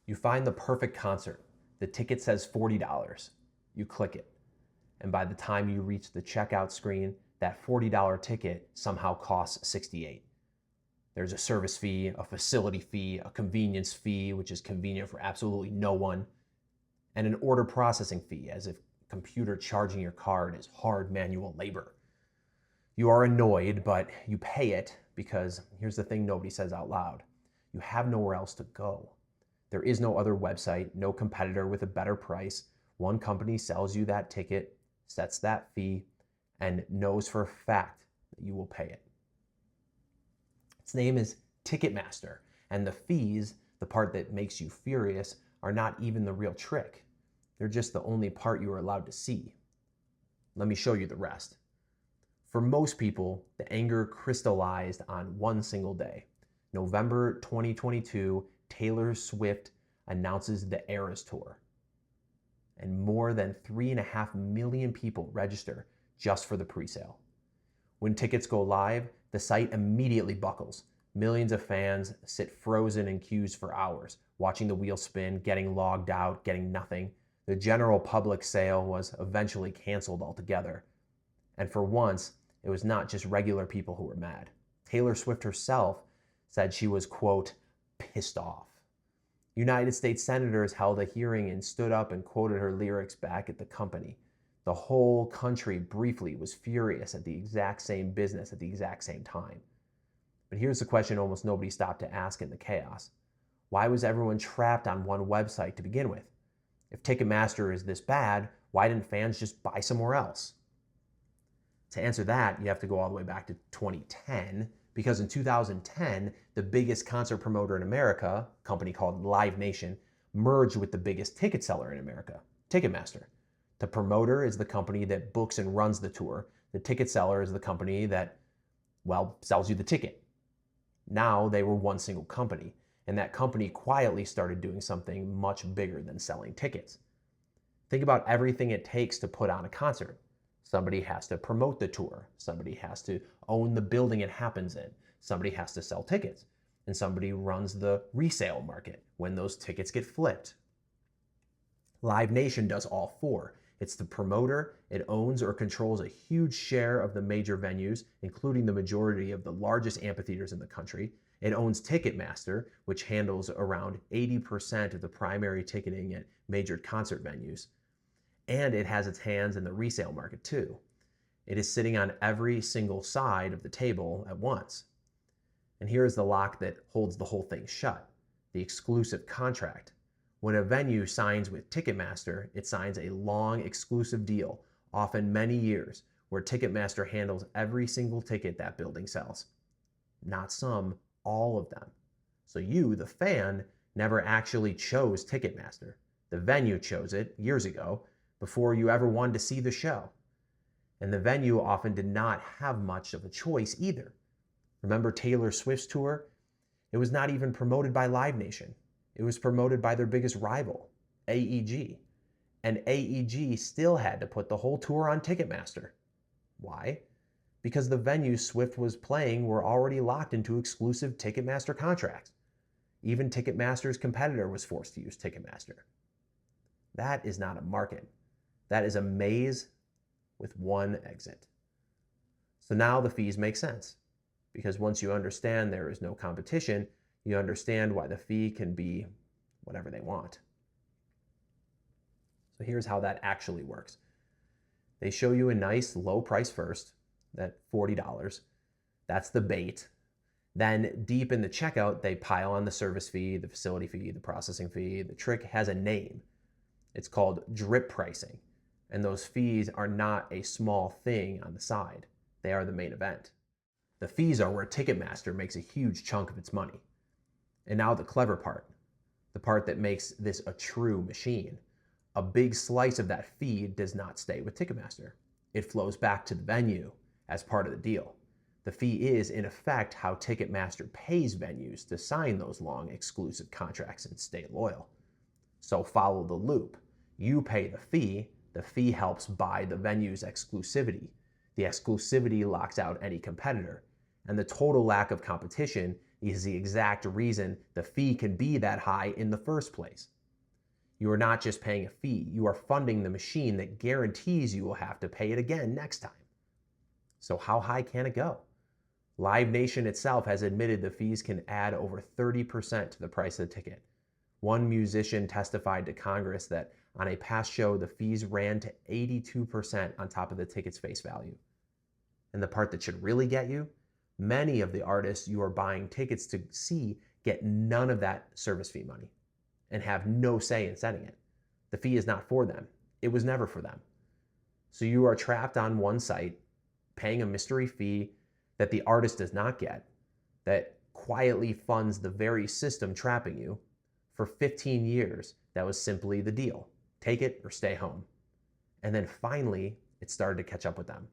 You find the perfect concert. The ticket says $40. You click it. And by the time you reach the checkout screen, that $40 ticket somehow costs $68. There's a service fee, a facility fee, a convenience fee, which is convenient for absolutely no one, and an order processing fee, as if computer charging your card is hard manual labor. You are annoyed, but you pay it because here's the thing nobody says out loud. You have nowhere else to go. There is no other website, no competitor with a better price. One company sells you that ticket, sets that fee, and knows for a fact that you will pay it. Its name is Ticketmaster, and the fees, the part that makes you furious, are not even the real trick. They're just the only part you are allowed to see. Let me show you the rest. For most people, the anger crystallized on one single day. November 2022, Taylor Swift announces the Eras Tour. And more than 3.5 million people register just for the presale. When tickets go live, the site immediately buckles. Millions of fans sit frozen in queues for hours, watching the wheel spin, getting logged out, getting nothing. The general public sale was eventually canceled altogether. And for once, it was not just regular people who were mad. Taylor Swift herself said she was, quote, pissed off. United States senators held a hearing and stood up and quoted her lyrics back at the company. The whole country briefly was furious at the exact same business at the exact same time. But here's the question almost nobody stopped to ask in the chaos. Why was everyone trapped on one website to begin with? If Ticketmaster is this bad, why didn't fans just buy somewhere else? To answer that, you have to go all the way back to 2010, because in 2010, the biggest concert promoter in America, a company called Live Nation, merged with the biggest ticket seller in America, Ticketmaster. The promoter is the company that books and runs the tour. The ticket seller is the company that, well, sells you the ticket. Now they were one single company, and that company quietly started doing something much bigger than selling tickets. Think about everything it takes to put on a concert. Somebody has to promote the tour. Somebody has to own the building it happens in. Somebody has to sell tickets. And somebody runs the resale market when those tickets get flipped. Live Nation does all four. It's the promoter. It owns or controls a huge share of the major venues, including the majority of the largest amphitheaters in the country. It owns Ticketmaster, which handles around 80% of the primary ticketing at major concert venues. And it has its hands in the resale market too. It is sitting on every single side of the table at once. And here is the lock that holds the whole thing shut, the exclusive contract. When a venue signs with Ticketmaster, it signs a long exclusive deal, often many years, where Ticketmaster handles every single ticket that building sells. Not some, all of them. So you, the fan, never actually chose Ticketmaster. The venue chose it years ago, before you ever wanted to see the show. And the venue often did not have much of a choice either. Remember Taylor Swift's tour? It was not even promoted by Live Nation. It was promoted by their biggest rival, AEG. And AEG still had to put the whole tour on Ticketmaster. Why? Because the venues Swift was playing were already locked into exclusive Ticketmaster contracts. Even Ticketmaster's competitor was forced to use Ticketmaster. That is not a market. That is a maze with one exit. So now the fees make sense, because once you understand there is no competition, you understand why the fee can be whatever they want. So here's how that actually works. They show you a nice low price first, that $40. That's the bait. Then deep in the checkout, they pile on the service fee, the facility fee, the processing fee. The trick has a name. It's called drip pricing. And those fees are not a small thing on the side. They are the main event. The fees are where Ticketmaster makes a huge chunk of its money. And now the clever part, the part that makes this a true machine. A big slice of that fee does not stay with Ticketmaster. It flows back to the venue as part of the deal. The fee is, in effect, how Ticketmaster pays venues to sign those long exclusive contracts and stay loyal. So follow the loop. You pay the fee helps buy the venue's exclusivity. The exclusivity locks out any competitor. And the total lack of competition is the exact reason the fee can be that high in the first place. You are not just paying a fee, you are funding the machine that guarantees you will have to pay it again next time. So how high can it go? Live Nation itself has admitted the fees can add over 30% to the price of the ticket. One musician testified to Congress that on a past show, the fees ran to 82% on top of the ticket's face value. And the part that should really get you, many of the artists you are buying tickets to see get none of that service fee money and have no say in setting it. The fee is not for them. It was never for them. So you are trapped on one site, paying a mystery fee that the artist does not get, that quietly funds the very system trapping you. For 15 years, that was simply the deal. Take it or stay home. And then finally, it started to catch up with them.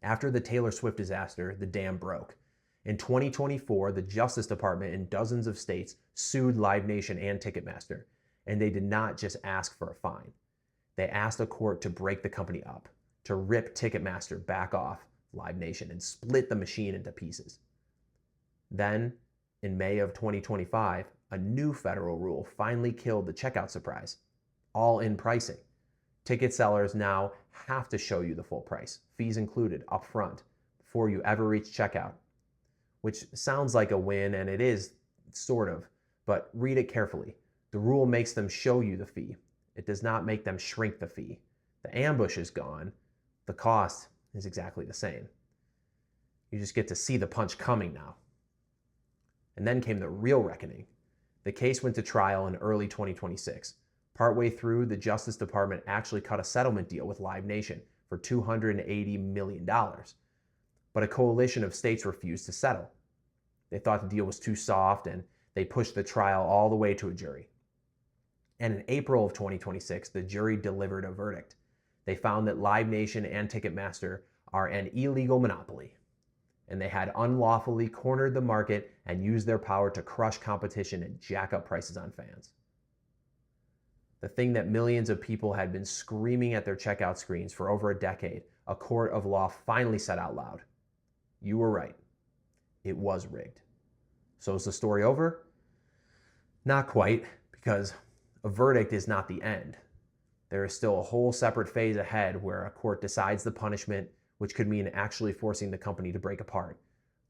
After the Taylor Swift disaster, the dam broke. In 2024, the Justice Department in dozens of states sued Live Nation and Ticketmaster, and they did not just ask for a fine. They asked a court to break the company up, to rip Ticketmaster back off Live Nation and split the machine into pieces. Then, in May of 2025, a new federal rule finally killed the checkout surprise, all in pricing. Ticket sellers now have to show you the full price, fees included, up front, before you ever reach checkout, which sounds like a win, and it is, sort of, but read it carefully. The rule makes them show you the fee. It does not make them shrink the fee. The ambush is gone. The cost is exactly the same. You just get to see the punch coming now. And then came the real reckoning. The case went to trial in early 2026. Partway through, the Justice Department actually cut a settlement deal with Live Nation for $280 million. But a coalition of states refused to settle. They thought the deal was too soft, and they pushed the trial all the way to a jury. And in April of 2026, the jury delivered a verdict. They found that Live Nation and Ticketmaster are an illegal monopoly, and they had unlawfully cornered the market and used their power to crush competition and jack up prices on fans. The thing that millions of people had been screaming at their checkout screens for over a decade, a court of law finally said out loud, "You were right. It was rigged." So is the story over? Not quite, because a verdict is not the end. There is still a whole separate phase ahead where a court decides the punishment, which could mean actually forcing the company to break apart.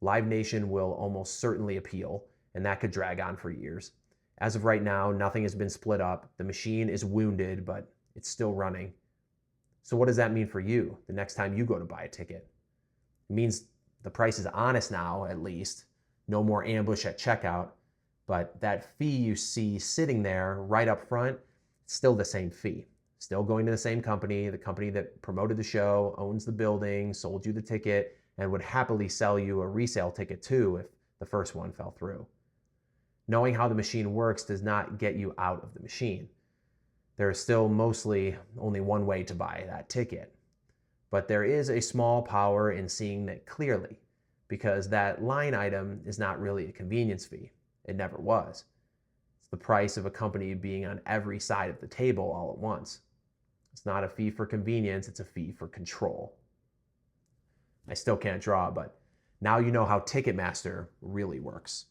Live Nation will almost certainly appeal, and that could drag on for years. As of right now, nothing has been split up. The machine is wounded, but it's still running. So what does that mean for you the next time you go to buy a ticket? It means the price is honest now, at least. No more ambush at checkout. But that fee you see sitting there right up front, it's still the same fee. Still going to the same company, the company that promoted the show, owns the building, sold you the ticket, and would happily sell you a resale ticket too if the first one fell through. Knowing how the machine works does not get you out of the machine. There is still mostly only one way to buy that ticket. But there is a small power in seeing that clearly, because that line item is not really a convenience fee. It never was. It's the price of a company being on every side of the table all at once. It's not a fee for convenience, it's a fee for control. I still can't draw, but now you know how Ticketmaster really works.